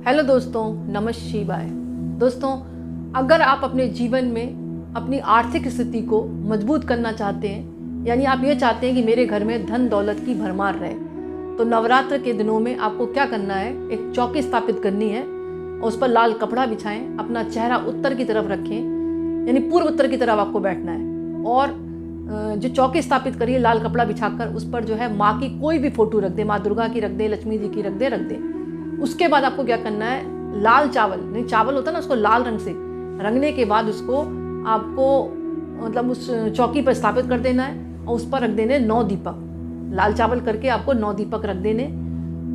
Hello दोस्तों, नमः शिवाय। दोस्तों, अगर आप अपने जीवन में अपनी आर्थिक स्थिति को मजबूत करना चाहते हैं, यानी आप ये चाहते हैं कि मेरे घर में धन दौलत की भरमार रहे, तो नवरात्र के दिनों में आपको क्या करना है, एक चौकी स्थापित करनी है और उस पर लाल कपड़ा बिछाएं, अपना चेहरा उत्तर की तरफ रखें, यानी पूर्व उत्तर की तरफ आपको बैठना है और जो चौकी स्थापित करिए लाल कपड़ा बिछाकर उस पर जो है माँ की कोई भी फोटो रख दे, माँ दुर्गा की रख दे, लक्ष्मी जी की रख दे। उसके बाद आपको क्या करना है, लाल चावल, नहीं चावल होता है ना, उसको लाल रंग से रंगने के बाद उसको आपको मतलब उस चौकी पर स्थापित कर देना है और उस पर रख देने 9 दीपक। लाल चावल करके आपको 9 दीपक रख देने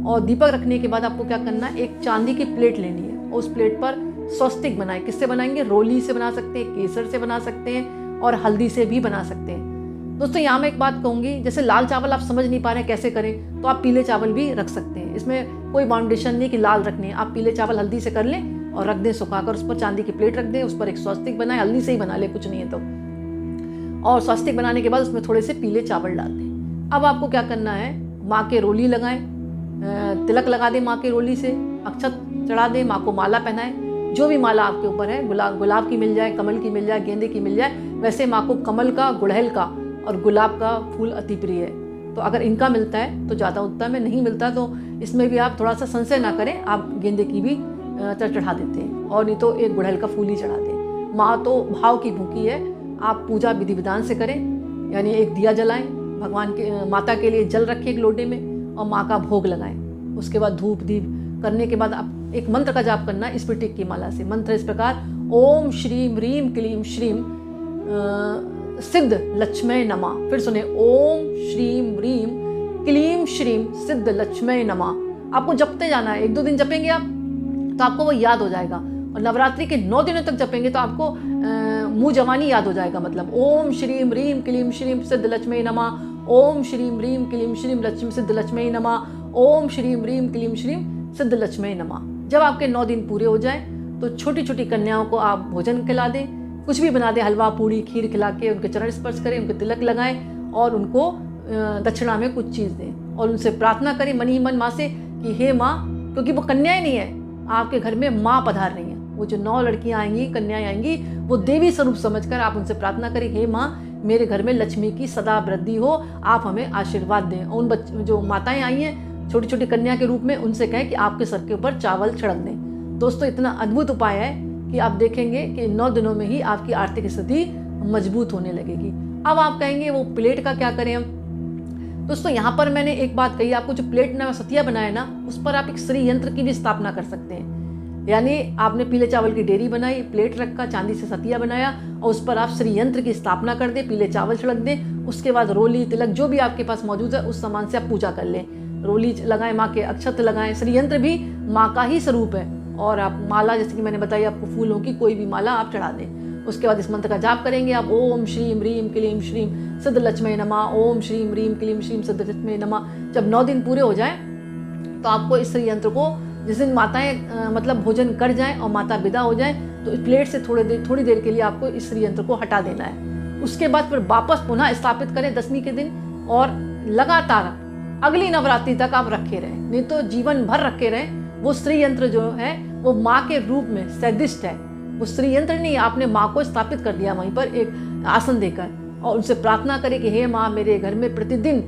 और दीपक रखने के बाद आपको क्या करना है, एक चांदी की प्लेट लेनी है और उस प्लेट पर स्वस्तिक बनाए। किससे बनाएंगे? रोली से बना सकते हैं, केसर से बना सकते हैं और हल्दी से भी बना सकते हैं। दोस्तों, यहाँ मैं एक बात कहूँगी, जैसे लाल चावल आप समझ नहीं पा रहे हैं कैसे करें, तो आप पीले चावल भी रख सकते हैं। इसमें कोई बाउंडेशन नहीं कि लाल रखने हैं, आप पीले चावल हल्दी से कर लें और रख दें सुखाकर, उस पर चांदी की प्लेट रख दें, उस पर एक स्वस्तिक बनाए, हल्दी से ही बना ले, कुछ नहीं है तो। और स्वस्तिक बनाने के बाद उसमें थोड़े से पीले चावल डाल दें। अब आपको क्या करना है, माँ के रोली लगाएं, तिलक लगा दें माँ के रोली से, अक्षत चढ़ा दें, माँ को माला पहनाएं। जो भी माला आपके ऊपर है, गुलाब की मिल जाए, कमल की मिल जाए, गेंदे की मिल जाए। वैसे माँ को कमल का, गुड़हल का और गुलाब का फूल अति प्रिय है, तो अगर इनका मिलता है तो ज़्यादा उत्तम है, नहीं मिलता तो इसमें भी आप थोड़ा सा संशय ना करें, आप गेंदे की भी चढ़ा देते हैं और नहीं तो एक गुड़हल का फूल ही चढ़ा दें। माँ तो भाव की भूखी है, आप पूजा विधि विधान से करें, यानी एक दिया जलाएं, भगवान के माता के लिए जल रखें एक लोटे में और माँ का भोग लगाएं। उसके बाद धूप दीप करने के बाद आप एक मंत्र का जाप करना है स्फटिक की माला से। मंत्र इस प्रकार, ओम श्रीम ह्रीम क्लीम श्रीम सिद्ध लक्ष्मय नमः। फिर सुने, ओम श्रीम ह्रीम क्लीम श्रीम सिद्ध लक्ष्मय नमः। आपको जपते जाना है, 1-2 दिन जपेंगे आप तो आपको वो याद हो जाएगा और नवरात्रि के 9 दिनों तक जपेंगे तो आपको मुंह जवानी याद हो जाएगा। मतलब ओम श्रीम ह्रीम क्लीम श्रीम सिद्ध लक्ष्मय नमः, ओम श्रीम ह्रीम क्लीम श्रीम लक्ष्मी सिद्ध लक्ष्मय नमः, ओम श्रीम ह्रीम क्लीम श्रीम सिद्ध लक्ष्मय नमः। जब आपके 9 दिन पूरे हो जाएं तो छोटी छोटी कन्याओं को आप भोजन खिला दें, कुछ भी बना दें, हलवा पूड़ी खीर खिला के उनके चरण स्पर्श करें, उनके तिलक लगाएं और उनको दक्षिणा में कुछ चीज़ दें और उनसे प्रार्थना करें मन ही मन माँ से कि हे माँ, क्योंकि वो कन्याएं नहीं है, आपके घर में माँ पधार रही हैं। वो जो 9 लड़कियाँ आएंगी, कन्याएं आएंगी, वो देवी स्वरूप समझकर आप उनसे प्रार्थना करें, हे माँ मेरे घर में लक्ष्मी की सदा वृद्धि हो, आप हमें आशीर्वाद दें। और उन जो माताएं आई हैं छोटी छोटी कन्या के रूप में, उनसे कहें कि आपके सर के ऊपर चावल छिड़क दें। दोस्तों, इतना अद्भुत उपाय है कि आप देखेंगे कि 9 दिनों में ही आपकी आर्थिक स्थिति मजबूत होने लगेगी। अब आप कहेंगे वो प्लेट का क्या करें हम? दोस्तों, यहाँ पर मैंने एक बात कही, आपको जो प्लेट ना सतिया बनाया ना, उस पर आप एक श्री यंत्र की भी स्थापना कर सकते हैं। यानी आपने पीले चावल की डेरी बनाई, प्लेट रखा, चांदी से सतिया बनाया और उस पर आप श्री यंत्र की स्थापना कर दें, पीले चावल छिड़क दें। उसके बाद रोली तिलक जो भी आपके पास मौजूद है उस सामान से आप पूजा कर लें। रोली लगाएं, माँ के अक्षत लगाएं। श्री यंत्र भी माँ का ही स्वरूप है और आप माला, जैसे कि मैंने बताया, आपको फूलों की कोई भी माला आप चढ़ा दें। उसके बाद इस मंत्र का जाप करेंगे आप, ओम श्रीम ह्रीम क्लीम श्रीम सिद्ध लक्ष्मय नमः, ओम श्रीम ह्रीम क्लीम श्रीम सिद्ध लक्ष्मय नमः। जब 9 दिन पूरे हो जाएं तो आपको इस श्री यंत्र को, जिस दिन माताएं मतलब भोजन कर जाएं और माता विदा हो जाएं, तो इस प्लेट से थोड़ी देर के लिए आपको इस श्री यंत्र को हटा देना है। उसके बाद फिर वापस पुनः स्थापित करें 10वीं के दिन और लगातार अगली नवरात्रि तक आप रखे रहें, नहीं तो जीवन भर रखे रहें। वो श्री यंत्र जो है वो माँ के रूप में सदिष्ट है। वो श्री यंत्र नहीं, आपने माँ को स्थापित कर दिया वहीं पर एक आसन देकर और उनसे प्रार्थना करें कि हे माँ, मेरे घर में प्रतिदिन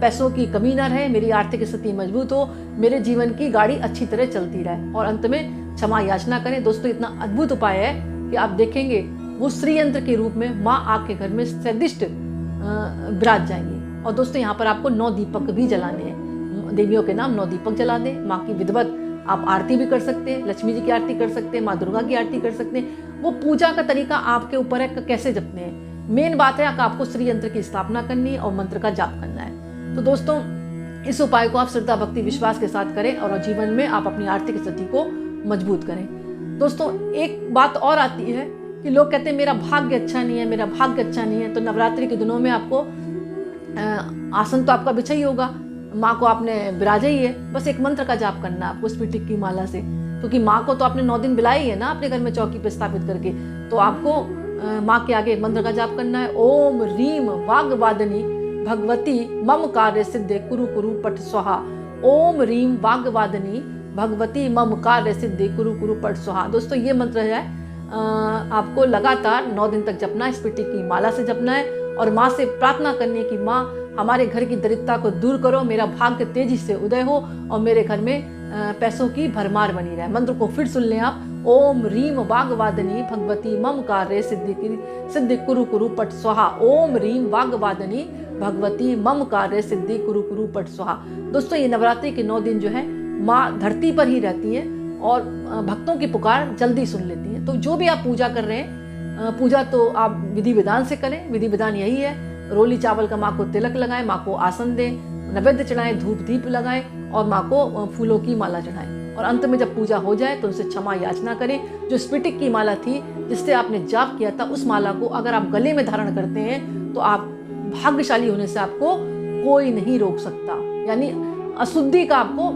पैसों की कमी न रहे, मेरी आर्थिक स्थिति मजबूत हो, मेरे जीवन की गाड़ी अच्छी तरह चलती रहे और अंत में क्षमा याचना करें। दोस्तों, इतना अद्भुत उपाय है कि आप देखेंगे वो श्री यंत्र के रूप में माँ आपके घर में सदिष्ट विराज जाएंगी। और दोस्तों, यहाँ पर आपको 9 दीपक भी जलाने हैं, देवियों के नाम 9 दीपक जला दें। माँ की विधिवत आप आरती भी कर सकते हैं, लक्ष्मी जी की आरती कर सकते हैं, माँ दुर्गा की आरती कर सकते हैं। वो पूजा का तरीका आपके ऊपर है कैसे जपने हैं। मेन बात है कि आपको श्री यंत्र की स्थापना करनी है और मंत्र का जाप करना है। तो दोस्तों, इस उपाय को आप श्रद्धा भक्ति विश्वास के साथ करें और जीवन में आप अपनी आर्थिक स्थिति को मजबूत करें। दोस्तों, एक बात और आती है कि लोग कहते हैं मेरा भाग्य अच्छा नहीं है, मेरा भाग्य अच्छा नहीं है। तो नवरात्रि के दिनों में आपको आसन तो आपका बिछा ही होगा, माँ को आपने बिराजा ही है, बस एक मंत्र का जाप करना है आपको स्फटिक की माला से, क्योंकि माँ को तो आपने 9 दिन बिलाई है ना अपने घर में चौकी पे स्थापित करके। तो आपको माँ के आगे एक मंत्र का जाप करना है, ओम रीम वाग्वादिनी भगवती मम कार्य सिद्धे कुरु कुरु पठ स्वाहा। ओम रीम वाग्वादिनी भगवती मम कार्य सिद्धि कुरु कुरु पट स्वाहा। दोस्तों ये मंत्र है आपको लगातार 9 दिन तक जपना है, स्फटिक की माला से जपना है और माँ से प्रार्थना करनी है कि माँ हमारे घर की दरिद्रता को दूर करो, मेरा भाग्य तेजी से उदय हो और मेरे घर में पैसों की भरमार बनी रहे। मंत्र को फिर सुन लें आप। ओम रीम वाग्वादनी भगवती मम कार्य सिद्धि कुरु कुरु पट स्वाहा। ओम रीम वाग्वादनी भगवती मम कार्य सिद्धि कुरु कुरु पट स्वाहा। दोस्तों ये नवरात्रि के 9 दिन जो है माँ धरती पर ही रहती है और भक्तों की पुकार जल्दी सुन लेती हैं। तो जो भी आप पूजा कर रहे हैं, पूजा तो आप विधि विधान से करें। विधि विधान यही है, रोली चावल का माँ को तिलक लगाएं, माँ को आसन दें, नैवेद्य चढ़ाएं, धूप दीप लगाएं और माँ को फूलों की माला चढ़ाएं। और अंत में जब पूजा हो जाए तो उनसे क्षमा याचना करें। जो स्फटिक की माला थी जिससे आपने जाप किया था, उस माला को अगर आप गले में धारण करते हैं तो आप भाग्यशाली होने से आपको कोई नहीं रोक सकता। यानी अशुद्धि का आपको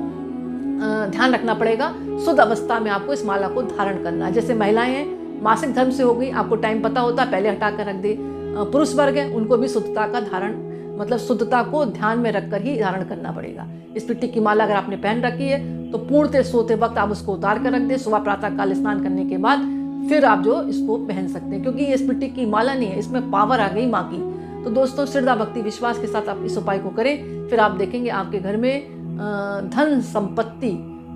ध्यान रखना पड़ेगा। शुद्ध अवस्था में आपको इस माला को धारण करना है। जैसे महिलाएं हैं, मासिक धर्म से हो गई, आपको टाइम पता होता है, पहले हटा कर रख दे। पुरुष वर्ग है, उनको भी शुद्धता का धारण, मतलब शुद्धता को ध्यान में रखकर ही धारण करना पड़ेगा। स्फटिक की माला अगर आपने पहन रखी है तो पूर्णतः सोते वक्त आप उसको उतार कर रख दें। सुबह प्रातः काल स्नान करने के बाद फिर आप जो इसको पहन सकते हैं, क्योंकि ये स्फटिक की माला नहीं है, इसमें पावर आ गई माँ की। तो दोस्तों श्रद्धा भक्ति विश्वास के साथ आप इस उपाय को करें, फिर आप देखेंगे आपके घर में धन संपत्ति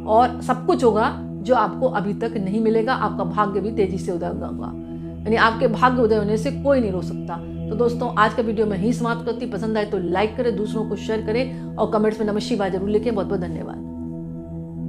और सब कुछ होगा जो आपको अभी तक नहीं मिलेगा। आपका भाग्य भी तेजी से उदय होगा, यानी आपके भाग्य उदय होने से कोई नहीं रोक सकता। तो दोस्तों आज का वीडियो मैं ही समाप्त करती। पसंद आए तो लाइक करें, दूसरों को शेयर करें और कमेंट्स में नमः शिवाय जरूर लिखें। बहुत बहुत धन्यवाद।